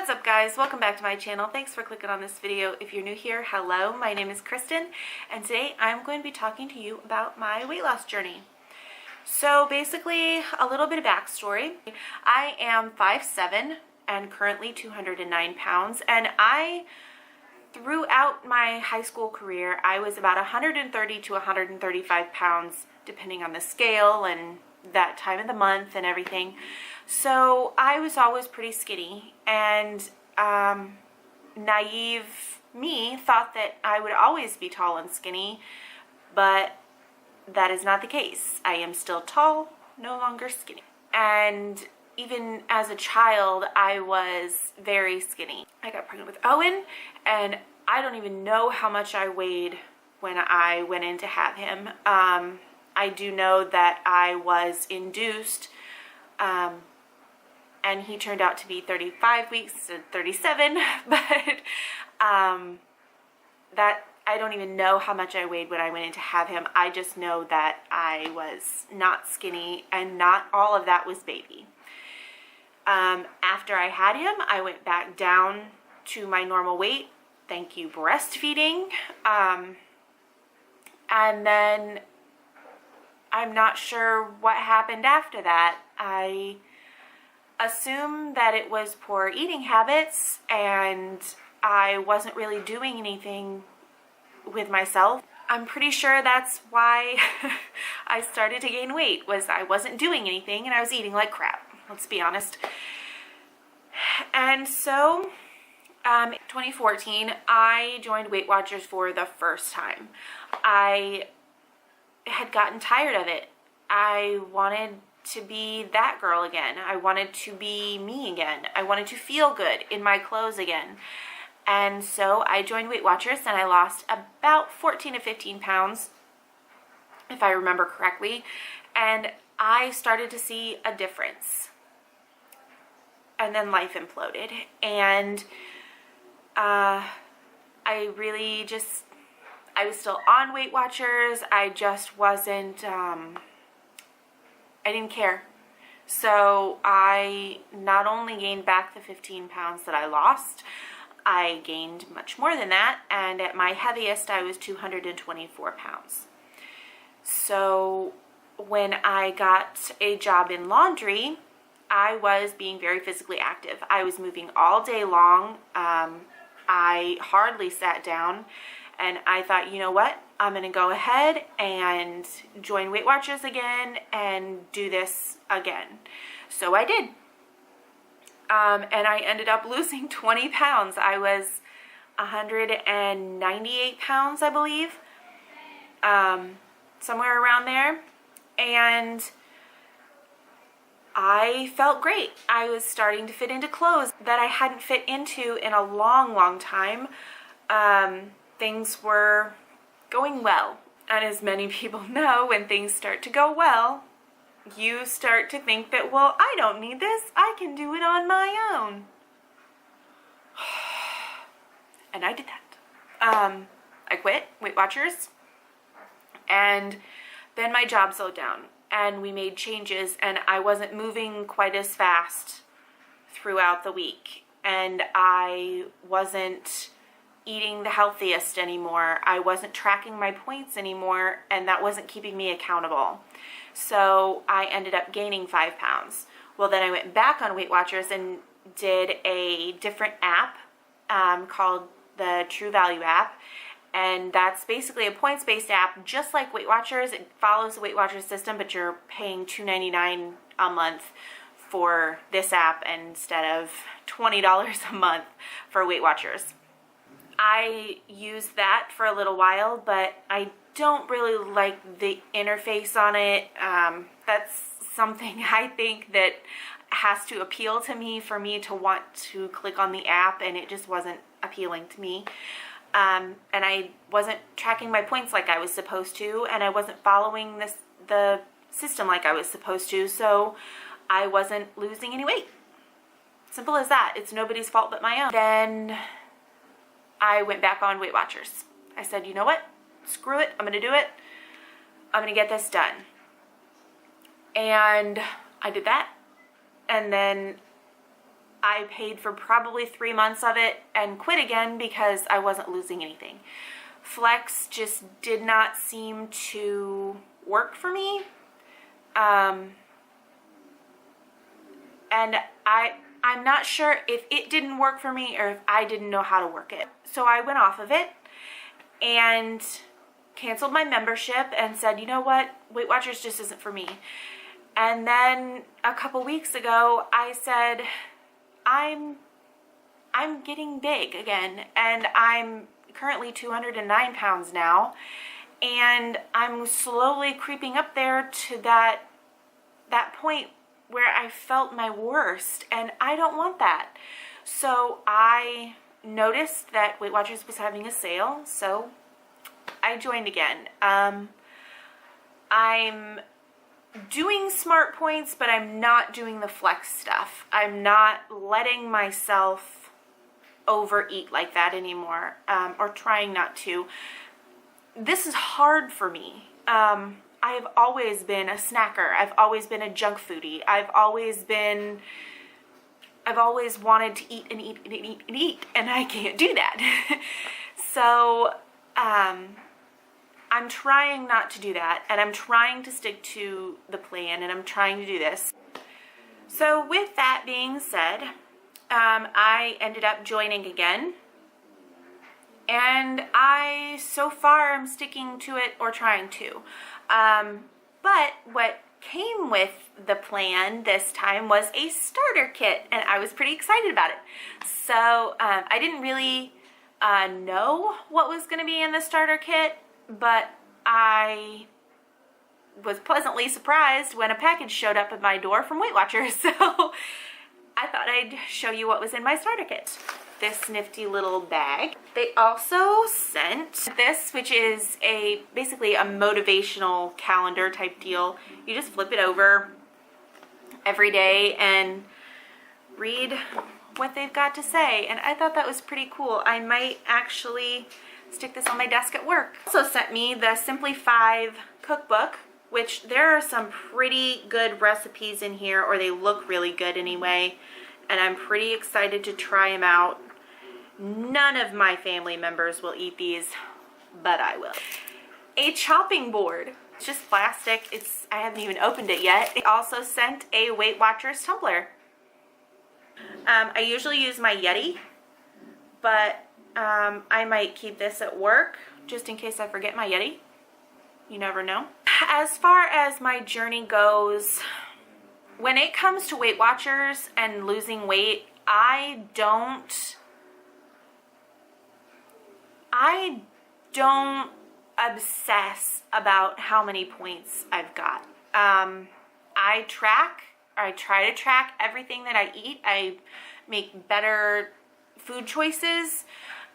What's up, guys? Welcome back to my channel. Thanks for clicking on this video. If you're new here, hello, my name is Kristen, and today I'm going to be talking to you about my weight loss journey. So basically, a little bit of backstory. I am 5'7" and currently 209 pounds, and throughout my high school career, I was about 130 to 135 pounds, depending on the scale and that time of the month and everything. So I was always pretty skinny, and naive me thought that I would always be tall and skinny, but that is not the case. I am still tall, no longer skinny. And even as a child, I was very skinny. I got pregnant with Owen, and I don't even know how much I weighed when I went in to have him. I do know that I was induced, and he turned out to be 35 weeks to 37, but that I don't even know how much I weighed when I went in to have him. I just know that I was not skinny, and not all of that was baby. After I had him, I went back down to my normal weight. Thank you, breastfeeding. And then I'm not sure what happened after that. I assume that it was poor eating habits, and I wasn't really doing anything with myself. I'm pretty sure that's why I started to gain weight, was I wasn't doing anything and I was eating like crap. Let's be honest. And so, 2014, I joined Weight Watchers for the first time. I had gotten tired of it. I wanted to be that girl again. I wanted to be me again. I wanted to feel good in my clothes again. And so I joined Weight Watchers, and I lost about 14 to 15 pounds, if I remember correctly. And I started to see a difference. And then life imploded. And I was still on Weight Watchers. I just wasn't, I didn't care. So I not only gained back the 15 pounds that I lost, I gained much more than that. And at my heaviest, I was 224 pounds. So when I got a job in laundry, I was being very physically active. I was moving all day long. I hardly sat down, and I thought, you know what? I'm going to go ahead and join Weight Watchers again and do this again. So I did. And I ended up losing 20 pounds. I was 198 pounds, I believe. Somewhere around there. And I felt great. I was starting to fit into clothes that I hadn't fit into in a long, long time. Things were going well. And as many people know, when things start to go well, you start to think that, well, I don't need this. I can do it on my own. And I did that. I quit Weight Watchers, and then my job slowed down, and we made changes, and I wasn't moving quite as fast throughout the week, and I wasn't eating the healthiest anymore. I wasn't tracking my points anymore, and that wasn't keeping me accountable. So I ended up gaining 5 pounds. Well, then I went back on Weight Watchers and did a different app called the True Value app. And that's basically a points-based app, just like Weight Watchers. It follows the Weight Watchers system, but you're paying $2.99 a month for this app instead of $20 a month for Weight Watchers. I used that for a little while, but I don't really like the interface on it. That's something I think that has to appeal to me for me to want to click on the app, and it just wasn't appealing to me. And I wasn't tracking my points like I was supposed to, and I wasn't following the system like I was supposed to, so I wasn't losing any weight. Simple as that. It's nobody's fault but my own. Then I went back on Weight Watchers. I said, you know what? Screw it. I'm going to do it. I'm going to get this done. And I did that. And then I paid for probably 3 months of it and quit again because I wasn't losing anything. Flex just did not seem to work for me. And I'm not sure if it didn't work for me or if I didn't know how to work it. So I went off of it and canceled my membership and said, you know what, Weight Watchers just isn't for me. And then a couple weeks ago, I said, I'm getting big again, and I'm currently 209 pounds now, and I'm slowly creeping up there to that point where I felt my worst, and I don't want that. So I noticed that Weight Watchers was having a sale, so I joined again. I'm doing smart points, but I'm not doing the flex stuff. I'm not letting myself overeat like that anymore, or trying not to. This is hard for me. I have always been a snacker. I've always been a junk foodie. I've always wanted to eat and eat and eat and eat, and I can't do that. So, I'm trying not to do that, and I'm trying to stick to the plan, and I'm trying to do this. So with that being said, I ended up joining again, and so far I'm sticking to it or trying to. But what came with the plan this time was a starter kit, and I was pretty excited about it. So I didn't really know what was going to be in the starter kit, but I was pleasantly surprised when a package showed up at my door from Weight Watchers. So I thought I'd show you what was in my starter kit. This nifty little bag. They also sent this, which is basically a motivational calendar type deal. You just flip it over every day and read what they've got to say, and I thought that was pretty cool. I might actually stick this on my desk at work. Also sent me the Simply 5 cookbook, which there are some pretty good recipes in here, or they look really good anyway, and I'm pretty excited to try them out. None of my family members will eat these, but I will. A chopping board. It's just plastic. I haven't even opened it yet. They also sent a Weight Watchers tumbler. I usually use my Yeti, but I might keep this at work just in case I forget my Yeti. You never know. As far as my journey goes, when it comes to Weight Watchers and losing weight, I don't obsess about how many points I've got. I try to track everything that I eat. I make better food choices.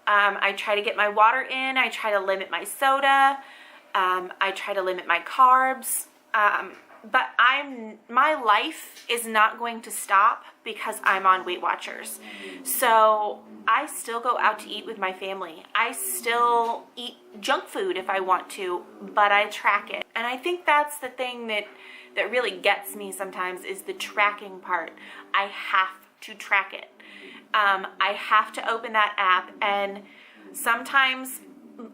I try to get my water in. I try to limit my soda. I try to limit my carbs. But my life is not going to stop because I'm on Weight Watchers. So I still go out to eat with my family. I still eat junk food if I want to, but I track it. And I think that's the thing that really gets me sometimes, is the tracking part. I have to track it. I have to open that app, and sometimes,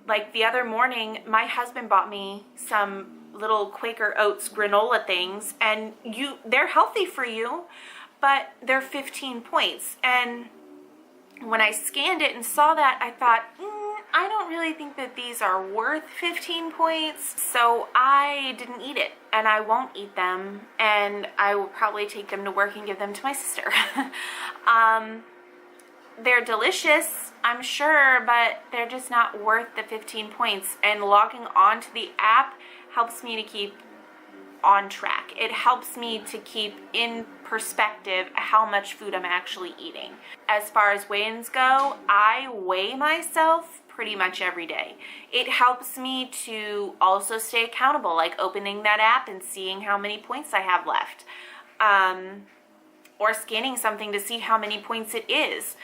like the other morning, my husband bought me some little Quaker Oats granola things, and they're healthy for you, but they're 15 points. And when I scanned it and saw that, I thought, I don't really think that these are worth 15 points, so I didn't eat it, and I won't eat them, and I will probably take them to work and give them to my sister. They're delicious, I'm sure, but they're just not worth the 15 points, and logging onto the app helps me to keep on track. It helps me to keep in perspective how much food I'm actually eating. As far as weigh-ins go, I weigh myself pretty much every day. It helps me to also stay accountable, like opening that app and seeing how many points I have left, or scanning something to see how many points it is.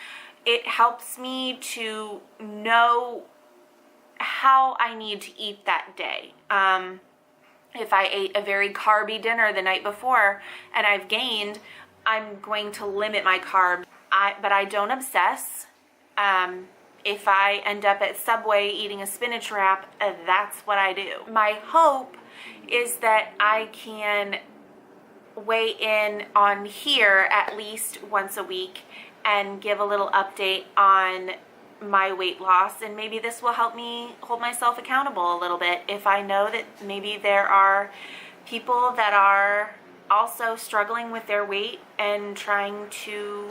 It helps me to know how I need to eat that day. If I ate a very carby dinner the night before and I've gained, I'm going to limit my carbs. but I don't obsess. If I end up at Subway eating a spinach wrap, that's what I do. My hope is that I can weigh in on here at least once a week and give a little update on my weight loss, and maybe this will help me hold myself accountable a little bit if I know that maybe there are people that are also struggling with their weight and trying to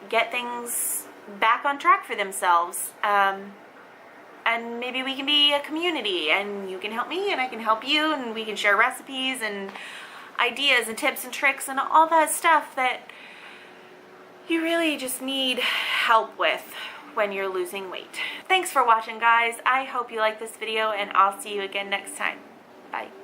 get things back on track for themselves. And maybe we can be a community, and you can help me and I can help you, and we can share recipes and ideas and tips and tricks and all that stuff that you really just need help with when you're losing weight. Thanks for watching, guys. I hope you like this video, and I'll see you again next time. Bye.